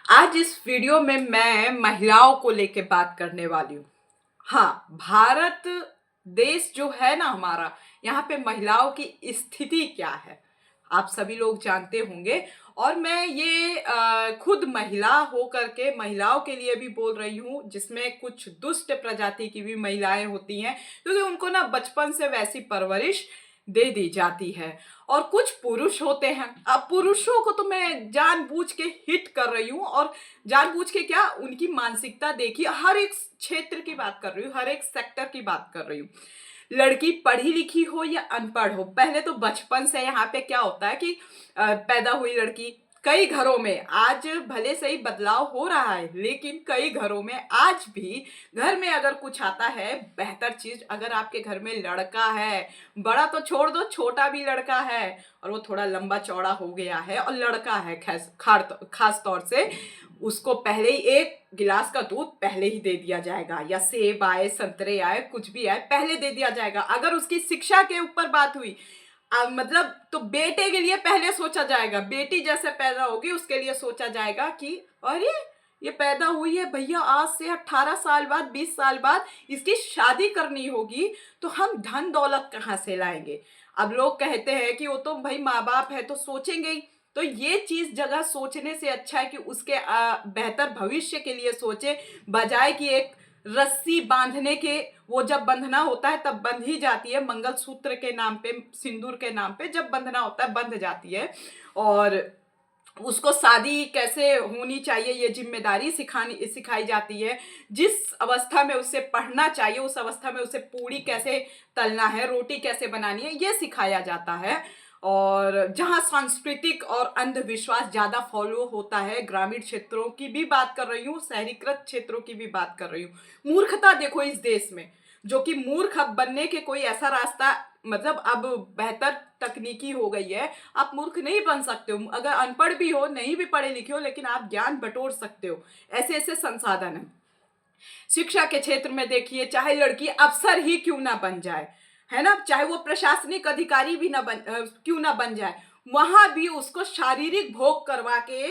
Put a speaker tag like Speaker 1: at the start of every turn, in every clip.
Speaker 1: आज इस वीडियो में मैं महिलाओं को लेके बात करने वाली हूँ। हाँ, भारत देश जो है ना हमारा, यहाँ पे महिलाओं की स्थिति क्या है, आप सभी लोग जानते होंगे। और मैं ये खुद महिला हो करके महिलाओं के लिए भी बोल रही हूँ, जिसमें कुछ दुष्ट प्रजाति की भी महिलाएं होती हैं, क्योंकि उनको ना बचपन से वैसी परवरिश दे दी जाती है। और कुछ पुरुष होते हैं, अब पुरुषों को तो मैं जानबूझ के हिट कर रही हूँ, और जानबूझ के क्या, उनकी मानसिकता देखिए, हर एक क्षेत्र की बात कर रही हूँ, हर एक सेक्टर की बात कर रही हूँ। लड़की पढ़ी लिखी हो या अनपढ़ हो, पहले तो बचपन से यहाँ पे क्या होता है कि पैदा हुई लड़की, कई घरों में आज भले सही बदलाव हो रहा है, लेकिन कई घरों में आज भी घर में अगर कुछ आता है बेहतर चीज, अगर आपके घर में लड़का है, बड़ा तो छोड़ दो, छोटा भी लड़का है और वो थोड़ा लंबा चौड़ा हो गया है और लड़का है, खास तौर से उसको पहले ही एक गिलास का दूध पहले ही दे दिया जाएगा, या सेब आए, संतरे आए, कुछ भी आए, पहले दे दिया जाएगा। अगर उसकी शिक्षा के ऊपर बात हुई, मतलब तो बेटे के लिए पहले सोचा जाएगा, बेटी जैसे पैदा होगी उसके लिए सोचा जाएगा कि अरे ये पैदा हुई है भैया, आज से 18 साल बाद, 20 साल बाद इसकी शादी करनी होगी, तो हम धन दौलत कहाँ से लाएंगे। अब लोग कहते हैं कि वो तो भाई माँ बाप है तो सोचेंगे ही। तो ये चीज जगह सोचने से अच्छा है कि उसके बेहतर भविष्य के लिए सोचे, बजाय कि एक रस्सी बांधने के, वो जब बंधना होता है तब बंध ही जाती है, मंगलसूत्र के नाम पे, सिंदूर के नाम पे जब बंधना होता है बंध जाती है। और उसको शादी कैसे होनी चाहिए ये जिम्मेदारी सिखाई जाती है। जिस अवस्था में उसे पढ़ना चाहिए उस अवस्था में उसे पूड़ी कैसे तलना है, रोटी कैसे बनानी है, ये सिखाया जाता है। और जहाँ सांस्कृतिक और अंधविश्वास ज्यादा फॉलो होता है, ग्रामीण क्षेत्रों की भी बात कर रही हूँ, शहरीकृत क्षेत्रों की भी बात कर रही हूँ। मूर्खता देखो इस देश में, जो कि मूर्ख अब बनने के कोई ऐसा रास्ता, मतलब अब बेहतर तकनीकी हो गई है, आप मूर्ख नहीं बन सकते हो। अगर अनपढ़ भी हो, नहीं भी पढ़े लिखे हो, लेकिन आप ज्ञान बटोर सकते हो, ऐसे ऐसे संसाधन है। शिक्षा के क्षेत्र में देखिए, चाहे लड़की अफसर ही क्यों ना बन जाए, है ना, चाहे वो प्रशासनिक अधिकारी भी ना क्यों ना बन जाए, वहां भी उसको शारीरिक भोग करवा के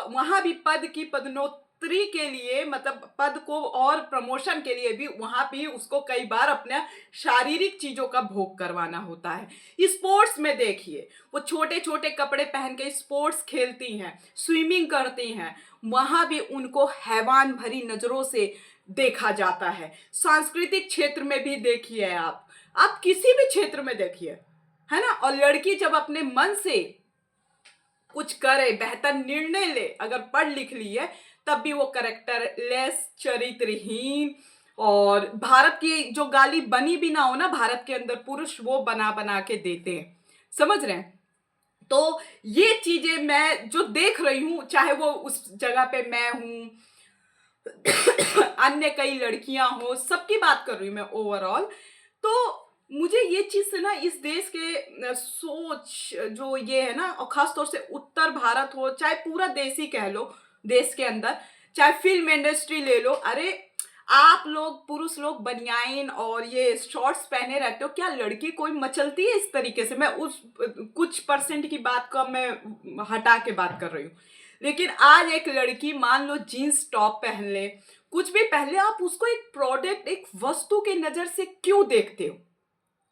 Speaker 1: वहां भी पद की पदोन्नति के लिए, मतलब पद को और प्रमोशन के लिए भी वहां भी उसको कई बार अपने शारीरिक चीजों का भोग करवाना होता है। स्पोर्ट्स में देखिए, वो छोटे छोटे कपड़े पहन के स्पोर्ट्स खेलती हैं, स्विमिंग करती हैं, वहां भी उनको हैवान भरी नजरों से देखा जाता है। सांस्कृतिक क्षेत्र में भी देखिए, आप किसी भी क्षेत्र में देखिए, है ना। और लड़की जब अपने मन से कुछ करे, बेहतर निर्णय ले, अगर पढ़ लिख ली है, तब भी वो करेक्टरलेस, चरित्रहीन, और भारत की जो गाली बनी भी ना हो ना भारत के अंदर, पुरुष वो बना बना के देते हैं, समझ रहे हैं। तो ये चीजें मैं जो देख रही हूं, चाहे वो उस जगह पे मैं हूं, अन्य कई लड़कियां हो, सबकी बात कर रही हूँ मैं ओवरऑल। तो मुझे ये चीज से ना, इस देश के सोच जो ये है ना, और खास तौर से उत्तर भारत हो, चाहे पूरा देश ही कह लो, देश के अंदर चाहे फिल्म इंडस्ट्री ले लो, अरे आप लोग पुरुष लोग बनियाइन और ये शॉर्ट्स पहने रहते हो, क्या लड़की कोई मचलती है इस तरीके से? मैं उस कुछ परसेंट की बात का मैं हटा के बात कर रही हूँ। लेकिन आज एक लड़की मान लो जीन्स टॉप पहन ले, कुछ भी पहन ले, आप उसको एक प्रोडक्ट, एक वस्तु के नजर से क्यों देखते हो?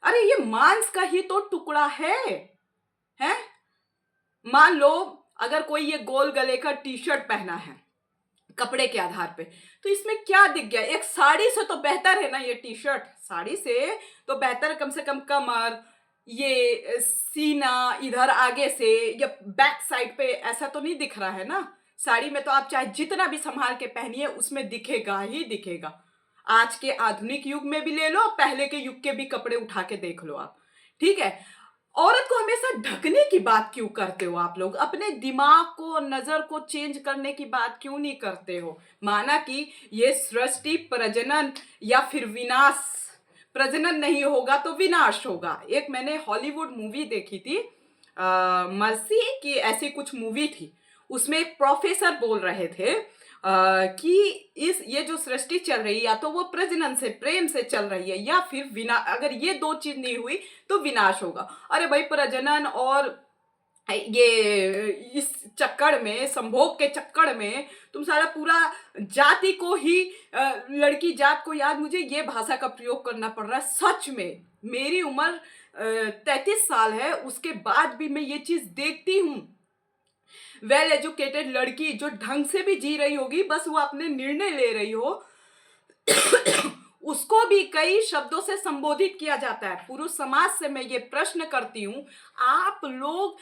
Speaker 1: अरे ये मांस का ही तो टुकड़ा है। मान लो अगर कोई ये गोल गले का टी शर्ट पहना है कपड़े के आधार पे, तो इसमें क्या दिख गया? एक साड़ी से तो बेहतर है ना ये टी शर्ट, साड़ी से तो बेहतर, कम से कम कमर, ये सीना इधर आगे से या बैक साइड पे ऐसा तो नहीं दिख रहा है ना। साड़ी में तो आप चाहे जितना भी संभाल के पहनिए, उसमें दिखेगा ही दिखेगा। आज के आधुनिक युग में भी ले लो, पहले के युग के भी कपड़े उठा के देख लो आप, ठीक है। औरत को हमेशा ढकने की बात क्यों करते हो आप लोग? अपने दिमाग को, नजर को चेंज करने की बात क्यों नहीं करते हो? माना कि ये सृष्टि प्रजनन या फिर विनाश, प्रजनन नहीं होगा तो विनाश होगा। एक मैंने हॉलीवुड मूवी देखी थी, मर्सी की ऐसी कुछ मूवी थी, उसमें एक प्रोफेसर बोल रहे थे कि इस ये जो सृष्टि चल रही है, या तो वो प्रजनन से, प्रेम से चल रही है, या फिर विना, अगर ये दो चीज नहीं हुई तो विनाश होगा। अरे भाई, प्रजनन और ये इस चक्कर में, संभोग के चक्कर में तुम सारा पूरा जाति को ही लड़की जात को याद, मुझे ये भाषा का प्रयोग करना पड़ रहा है सच में। मेरी उम्र 33 साल है, उसके बाद भी मैं ये चीज देखती हूँ। वेल एजुकेटेड लड़की जो ढंग से भी जी रही होगी, बस वो अपने निर्णय ले रही हो, उसको भी कई शब्दों से संबोधित किया जाता है। पुरुष समाज से मैं ये प्रश्न करती हूँ, आप लोग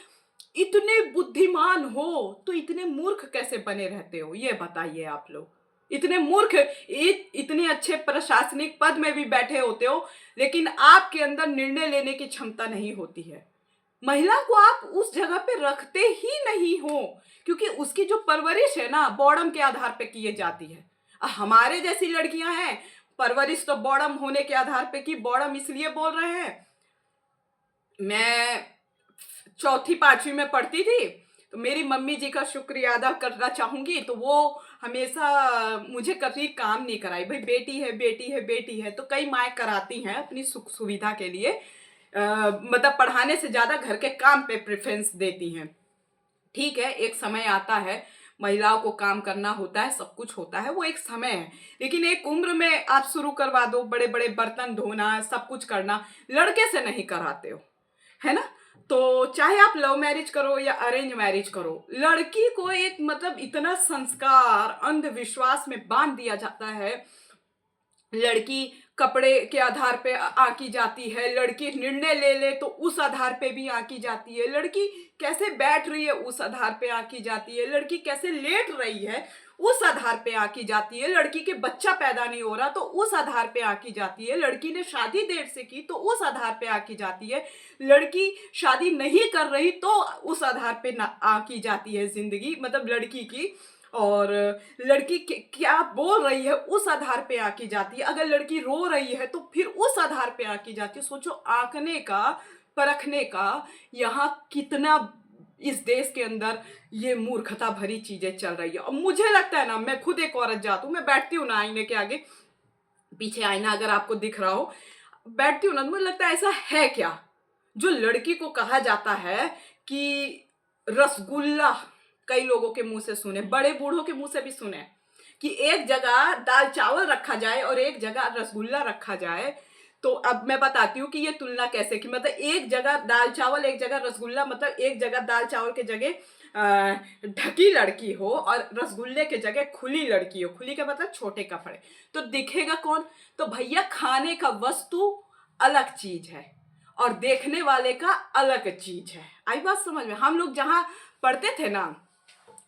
Speaker 1: इतने बुद्धिमान हो तो इतने मूर्ख कैसे बने रहते हो? ये बताइए। आप लोग इतने मूर्ख, इतने अच्छे प्रशासनिक पद में भी बैठे होते हो, लेकिन आपके अंदर निर्णय लेने की क्षमता नहीं होती है। महिला को आप उस जगह पे रखते ही नहीं हो, क्योंकि उसकी जो परवरिश है ना, बॉडम के आधार पे की जाती है। हमारे जैसी लड़कियां हैं, परवरिश तो बॉडम होने के आधार पे की। बॉडम इसलिए बोल रहे हैं, मैं चौथी पांचवी में पढ़ती थी, तो मेरी मम्मी जी का शुक्रिया अदा करना चाहूंगी। तो वो हमेशा मुझे कभी काम नहीं कराई। भाई बेटी है, बेटी है, बेटी है, तो कई माएँ कराती हैं अपनी सुख सुविधा के लिए, मतलब पढ़ाने से ज्यादा घर के काम पे प्रेफरेंस देती हैं। ठीक है, एक समय आता है, महिलाओं को काम करना होता है, सब कुछ होता है, वो एक समय है। लेकिन एक उम्र में आप शुरू करवा दो, बड़े बड़े बर्तन धोना, सब कुछ करना, लड़के से नहीं कराते हो, है ना? तो चाहे आप लव मैरिज करो या अरेंज मैरिज करो, लड़की को एक मतलब इतना संस्कार, अंधविश्वास में बांध दिया जाता है। लड़की कपड़े के आधार पे आकी जाती है, लड़की निर्णय ले ले तो उस आधार पे भी आकी जाती है, लड़की कैसे बैठ रही है उस आधार पे आकी जाती है, लड़की कैसे लेट रही है उस आधार पे आकी जाती है, लड़की के बच्चा पैदा नहीं हो रहा तो उस आधार पे आकी जाती है, लड़की ने शादी देर से की तो उस आधार पे आकी जाती है, लड़की शादी नहीं कर रही तो उस आधार पे आकी जाती है जिंदगी, मतलब लड़की की। और लड़की क्या बोल रही है उस आधार पे आकी जाती है, अगर लड़की रो रही है तो फिर उस आधार पे आकी जाती है। सोचो आंकने का, परखने का यहाँ कितना इस देश के अंदर ये मूर्खता भरी चीजें चल रही है। और मुझे लगता है ना, मैं खुद एक औरत जात हूँ, मैं बैठती हूँ ना आईने के आगे, पीछे आईना अगर आपको दिख रहा हो, बैठती हूँ ना, मुझे लगता है ऐसा है क्या जो लड़की को कहा जाता है कि रसगुल्ला। कई लोगों के मुंह से सुने, बड़े बूढ़ों के मुंह से भी सुने कि एक जगह दाल चावल रखा जाए और एक जगह रसगुल्ला रखा जाए। तो अब मैं बताती हूँ कि ये तुलना कैसे की, मतलब एक जगह दाल चावल एक जगह रसगुल्ला, मतलब एक जगह दाल चावल के जगह ढकी लड़की हो और रसगुल्ले के जगह खुली लड़की हो। खुली का मतलब छोटे कपड़े, तो दिखेगा कौन? तो भैया खाने का वस्तु अलग चीज है और देखने वाले का अलग चीज है। आई बात समझ में? हम लोग जहाँ पढ़ते थे ना,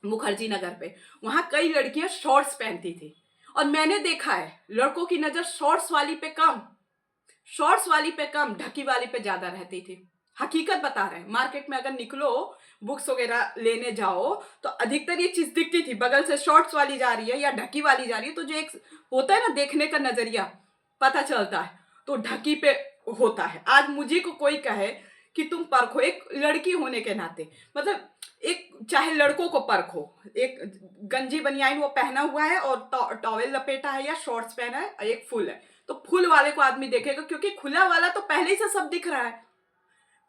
Speaker 1: मुखर्जी नगर पे, वहां कई लड़कियां शॉर्ट्स पहनती थी और मैंने देखा है लड़कों की नजर शॉर्ट्स वाली पे कम, शॉर्ट्स वाली पे कम, ढकी वाली पे ज्यादा रहती थी। हकीकत बता रहे हैं। मार्केट में अगर निकलो, बुक्स वगैरह लेने जाओ, तो अधिकतर ये चीज दिखती थी, बगल से शॉर्ट्स वाली जा रही है या ढकी वाली जा रही है, तो जो एक होता है ना देखने का नजरिया, पता चलता है, तो ढकी पे होता है। आज मुझे को कोई कहे कि तुम परखो, एक लड़की होने के नाते, मतलब एक चाहे लड़कों को परखो, एक गंजी बनियाइन वो पहना हुआ है और टॉवेल लपेटा है या शॉर्ट्स पहना है, एक फुल है, तो फुल वाले को आदमी देखेगा, क्योंकि खुला वाला तो पहले से सब दिख रहा है,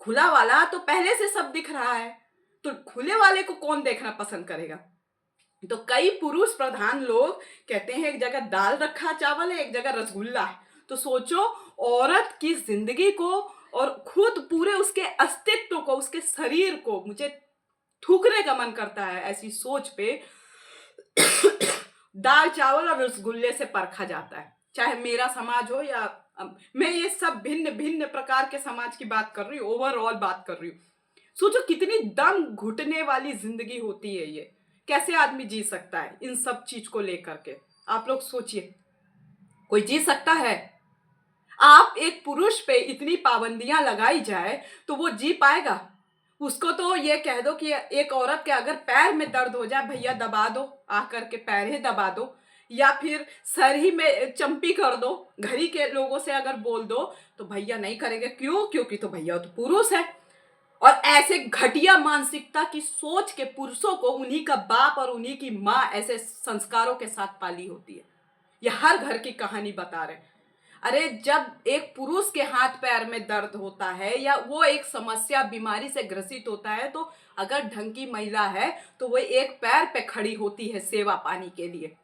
Speaker 1: खुला वाला तो पहले से सब दिख रहा है, तो खुले वाले को कौन देखना पसंद करेगा? तो कई पुरुष प्रधान लोग कहते हैं एक जगह दाल रखा चावल है, एक जगह रसगुल्ला है। तो सोचो औरत की जिंदगी को और खुद पूरे उसके अस्तित्व को, उसके शरीर को मुझे थूकने का मन करता है ऐसी सोच पे। दाल चावल और रसगुल्ले से परखा जाता है, चाहे मेरा समाज हो या मैं ये सब भिन्न भिन्न प्रकार के समाज की बात कर रही हूँ, ओवरऑल बात कर रही हूँ। सोचो कितनी दम घुटने वाली जिंदगी होती है ये, कैसे आदमी जी सकता है इन सब चीज को लेकर के? आप लोग सोचिए, कोई जी सकता है? आप एक पुरुष पे इतनी पाबंदियां लगाई जाए तो वो जी पाएगा? उसको तो ये कह दो कि एक औरत के अगर पैर में दर्द हो जाए, भैया दबा दो, आकर के पैर ही दबा दो, या फिर सर ही में चंपी कर दो, घर ही के लोगों से अगर बोल दो, तो भैया नहीं करेंगे। क्यों? क्योंकि तो भैया तो पुरुष है। और ऐसे घटिया मानसिकता की सोच के पुरुषों को उन्हीं का बाप और उन्हीं की माँ ऐसे संस्कारों के साथ पाली होती है। ये हर घर की कहानी बता रहे हैं। अरे जब एक पुरुष के हाथ पैर में दर्द होता है या वो एक समस्या बीमारी से ग्रसित होता है, तो अगर ढंग की महिला है तो वो एक पैर पे खड़ी होती है सेवा पाने के लिए।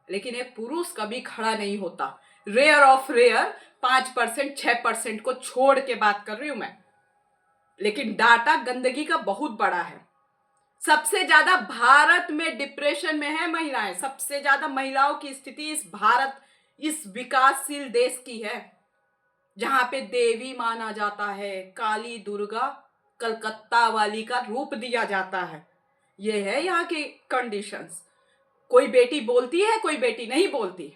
Speaker 1: लेकिन एक पुरुष कभी खड़ा नहीं होता। रेयर ऑफ रेयर 5%, 6% को छोड़ के बात कर रही हूं मैं। लेकिन डाटा गंदगी का बहुत बड़ा है। सबसे ज्यादा भारत में डिप्रेशन में है महिलाएं। सबसे ज्यादा महिलाओं की स्थिति इस विकासशील देश की है, जहां पे देवी माना जाता है, काली दुर्गा कलकत्ता वाली का रूप दिया जाता है। ये है यहाँ की कंडीशंस। कोई बेटी बोलती है, कोई बेटी नहीं बोलती।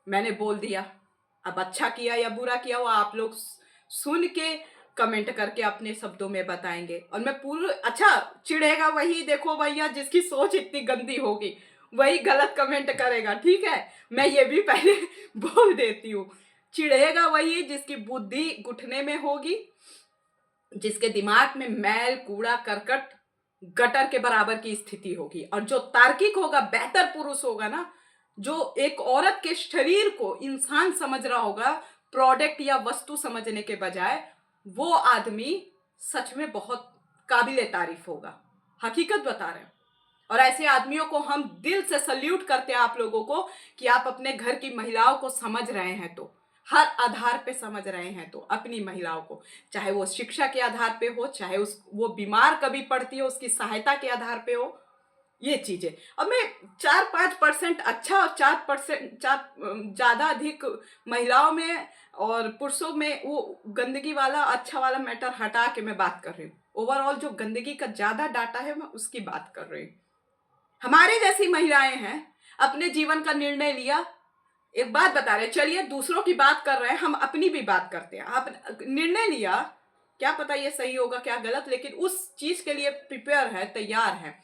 Speaker 1: मैंने बोल दिया, अब अच्छा किया या बुरा किया वो आप लोग सुन के कमेंट करके अपने शब्दों में बताएंगे। और मैं पूरे अच्छा, चिढ़ेगा वही, देखो भैया जिसकी सोच इतनी गंदी होगी वही गलत कमेंट करेगा, ठीक है, मैं ये भी पहले बोल देती हूँ। चिढ़ेगा वही जिसकी बुद्धि घुटने में होगी, जिसके दिमाग में मैल कूड़ा करकट गटर के बराबर की स्थिति होगी। और जो तार्किक होगा, बेहतर पुरुष होगा ना, जो एक औरत के शरीर को इंसान समझ रहा होगा, प्रोडक्ट या वस्तु समझने के बजाय, वो आदमी सच में बहुत काबिले तारीफ होगा। हकीकत बता रहे हैं। और ऐसे आदमियों को हम दिल से सल्यूट करते हैं, आप लोगों को, कि आप अपने घर की महिलाओं को समझ रहे हैं, तो हर आधार पे समझ रहे हैं, तो अपनी महिलाओं को, चाहे वो शिक्षा के आधार पे हो, चाहे वो बीमार कभी पड़ती हो उसकी सहायता के आधार पे हो, ये चीजें। अब मैं 4-5% अच्छा और 4% ज्यादा अधिक महिलाओं में और पुरुषों में वो गंदगी वाला अच्छा वाला मैटर हटा के मैं बात कर रही हूँ। ओवरऑल जो गंदगी का ज्यादा डाटा है मैं उसकी बात कर रही हूँ। हमारे जैसी महिलाएं हैं, अपने जीवन का निर्णय लिया। एक बात बता रहे, चलिए दूसरों की बात कर रहे हैं, हम अपनी भी बात करते हैं। आप निर्णय लिया, क्या पता ये सही होगा क्या गलत, लेकिन उस चीज के लिए प्रिपेयर है, तैयार है।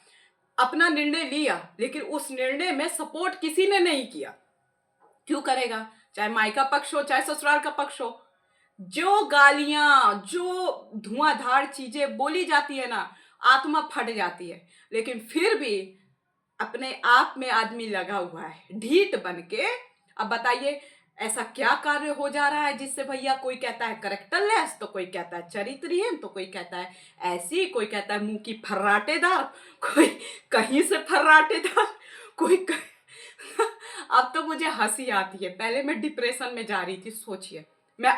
Speaker 1: अपना निर्णय लिया, लेकिन उस निर्णय में सपोर्ट किसी ने नहीं किया। क्यों करेगा? चाहे मायका पक्ष हो, चाहे ससुराल का पक्ष हो। जो गालियां, जो धुआंधार चीजें बोली जाती है ना, आत्मा फट जाती है। लेकिन फिर भी अपने आप में आदमी लगा हुआ है ढीठ बन के। अब बताइए ऐसा क्या कार्य हो जा रहा है जिससे भैया कोई कहता है करेक्टरलेस, तो कोई कहता है चरित्रहीन, तो कोई कहता है ऐसी, कोई कहता है मुंह की फर्राटेदार, कोई कहीं से फर्राटेदार, कोई अब तो मुझे हंसी आती है। पहले मैं डिप्रेशन में जा रही थी, सोचिए। मैं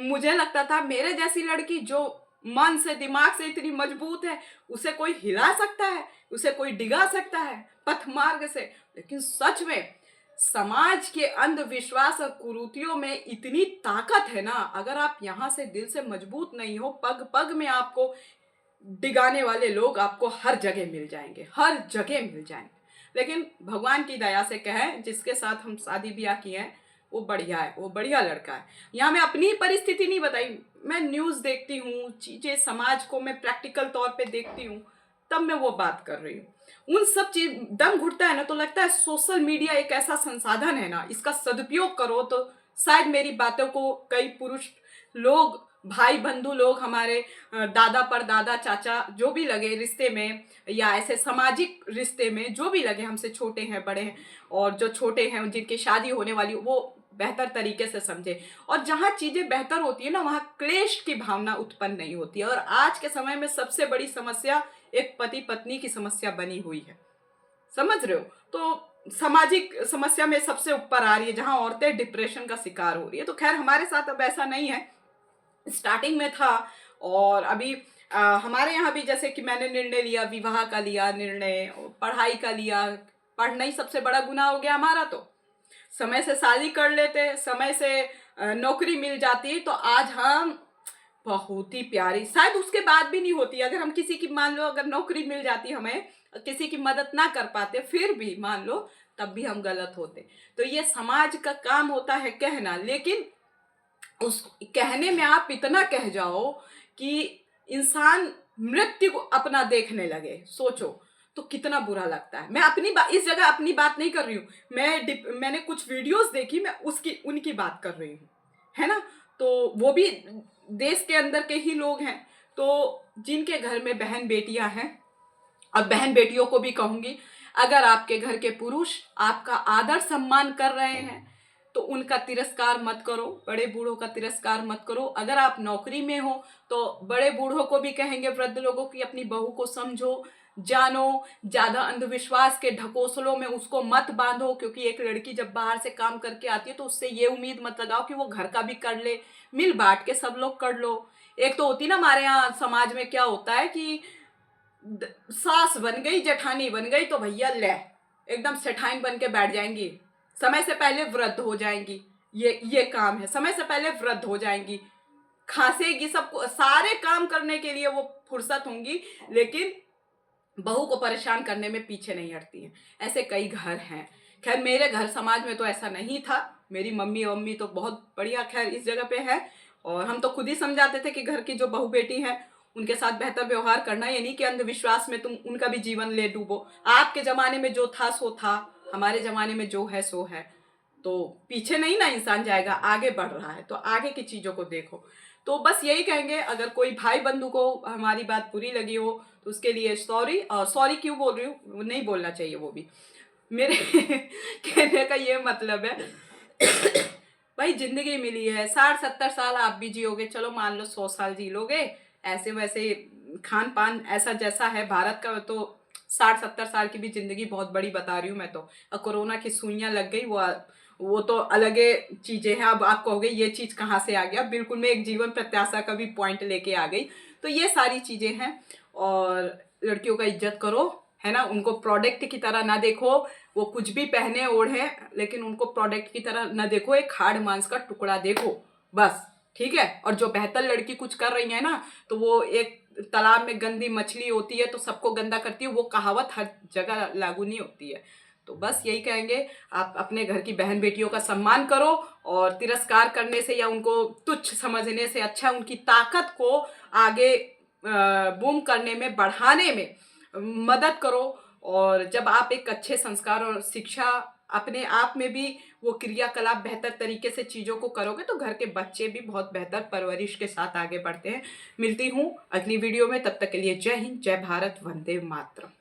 Speaker 1: मुझे लगता था मेरे जैसी लड़की जो मन से दिमाग से इतनी मजबूत है, उसे कोई हिला सकता है, उसे कोई डिगा सकता है पथ मार्ग से। लेकिन सच में समाज के अंधविश्वास और कुरीतियों में इतनी ताकत है ना, अगर आप यहाँ से दिल से मजबूत नहीं हो, पग पग में आपको डिगाने वाले लोग आपको हर जगह मिल जाएंगे, हर जगह मिल जाएंगे। लेकिन भगवान की दया से कहें, जिसके साथ हम शादी ब्याह किए हैं वो बढ़िया है, वो बढ़िया लड़का है। यहाँ मैं अपनी परिस्थिति नहीं बताई, मैं न्यूज़ देखती हूँ, चीज़ें समाज को मैं प्रैक्टिकल तौर पे देखती हूँ, तब मैं वो बात कर रही हूँ। उन सब चीज दम घुटता है ना, तो लगता है सोशल मीडिया एक ऐसा संसाधन है ना, इसका सदुपयोग करो तो शायद मेरी बातों को कई पुरुष लोग, भाई बंधु लोग, हमारे दादा परदादा चाचा जो भी लगे रिश्ते में, या ऐसे सामाजिक रिश्ते में जो भी लगे, हमसे छोटे हैं बड़े हैं, और जो छोटे हैं जिनकी शादी होने वाली, वो बेहतर तरीके से समझे। और जहाँ चीजें बेहतर होती है ना, वहाँ क्लेश की भावना उत्पन्न नहीं होती है। और आज के समय में सबसे बड़ी समस्या एक पति पत्नी की समस्या बनी हुई है, समझ रहे हो? तो सामाजिक समस्या में सबसे ऊपर आ रही है, जहां औरतें डिप्रेशन का शिकार हो रही है। तो खैर हमारे साथ अब ऐसा नहीं है, स्टार्टिंग में था। और अभी हमारे यहाँ भी जैसे कि मैंने निर्णय लिया, विवाह का लिया निर्णय, पढ़ाई का लिया। पढ़ना ही सबसे बड़ा गुनाह हो गया हमारा। तो समय से शादी कर लेते, समय से नौकरी मिल जाती, तो आज हम बहुत ही प्यारी, शायद उसके बाद भी नहीं होती। अगर हम किसी की, मान लो अगर नौकरी मिल जाती हमें, किसी की मदद ना कर पाते, फिर भी मान लो, तब भी हम गलत होते। तो ये समाज का काम होता है कहना, लेकिन उस कहने में आप इतना कह जाओ कि इंसान मृत्यु को अपना देखने लगे, सोचो तो कितना बुरा लगता है। मैं अपनी बात, इस जगह अपनी बात नहीं कर रही हूँ, मैंने कुछ वीडियोस देखी, मैं उनकी बात कर रही हूँ, है ना। तो वो भी देश के अंदर के ही लोग हैं, तो जिनके घर में बहन बेटियां हैं। और बहन बेटियों को भी कहूंगी, अगर आपके घर के पुरुष आपका आदर सम्मान कर रहे हैं, तो उनका तिरस्कार मत करो, बड़े बूढ़ों का तिरस्कार मत करो। अगर आप नौकरी में हो तो बड़े बूढ़ों को भी कहेंगे, वृद्ध लोगों की, अपनी बहू को समझो, जानो, ज्यादा अंधविश्वास के ढकोसलों में उसको मत बांधो, क्योंकि एक लड़की जब बाहर से काम करके आती है तो उससे ये उम्मीद मत लगाओ कि वो घर का भी कर ले। मिल बांट के सब लोग कर लो। एक तो होती ना हमारे यहाँ समाज में क्या होता है कि सास बन गई, जेठानी बन गई तो भैया ले एकदम सेठाइन बन के बैठ जाएंगी, समय से पहले वृद्ध हो जाएंगी। ये काम है, समय से पहले वृद्ध हो जाएंगी, खांसेगी, सबको सारे काम करने के लिए वो फुर्सत होंगी, लेकिन बहू को परेशान करने में पीछे नहीं हटती हैं। ऐसे कई घर हैं। खैर मेरे घर समाज में तो ऐसा नहीं था। मेरी मम्मी तो बहुत बढ़िया खैर इस जगह पे है, और हम तो खुद ही समझाते थे कि घर की जो बहू बेटी है उनके साथ बेहतर व्यवहार करना, ये नहीं कि अंधविश्वास में तुम उनका भी जीवन ले डूबो। आपके जमाने में जो था सो था, हमारे जमाने में जो है सो है। तो पीछे नहीं ना इंसान जाएगा, आगे बढ़ रहा है तो आगे की चीजों को देखो। तो बस यही कहेंगे, अगर कोई भाई बंधु को हमारी बात बुरी लगी हो तो उसके लिए सॉरी। सॉरी क्यों बोल रही हूँ, नहीं बोलना चाहिए वो भी। मेरे कहने का ये मतलब है भाई जिंदगी मिली है, 60-70 साल आप भी जियोगे, चलो मान लो 100 साल जी लोगे, ऐसे वैसे खान पान ऐसा जैसा है भारत का, तो 60-70 साल की भी जिंदगी बहुत बड़ी बता रही हूँ मैं तो। कोरोना की सुइयां लग गई, वो तो अलग चीजें हैं। अब आप कहोगे ये चीज कहाँ से आ गया, बिल्कुल मैं एक जीवन प्रत्याशा का भी पॉइंट लेके आ गई। तो ये सारी चीजें हैं। और लड़कियों का इज्जत करो, है ना, उनको प्रोडक्ट की तरह ना देखो। वो कुछ भी पहने ओढ़े, लेकिन उनको प्रोडक्ट की तरह ना देखो, एक हाड़ मांस का टुकड़ा देखो बस, ठीक है। और जो बेहतर लड़की कुछ कर रही है ना, तो वो एक तालाब में गंदी मछली होती है तो सबको गंदा करती है, वो कहावत हर जगह लागू नहीं होती है। तो बस यही कहेंगे, आप अपने घर की बहन बेटियों का सम्मान करो, और तिरस्कार करने से या उनको तुच्छ समझने से अच्छा उनकी ताकत को आगे बूम करने में, बढ़ाने में मदद करो। और जब आप एक अच्छे संस्कार और शिक्षा अपने आप में भी वो क्रियाकलाप बेहतर तरीके से चीज़ों को करोगे, तो घर के बच्चे भी बहुत बेहतर परवरिश के साथ आगे बढ़ते हैं। मिलती हूँ अगली वीडियो में, तब तक के लिए जय हिंद, जय भारत, वंदे मातरम।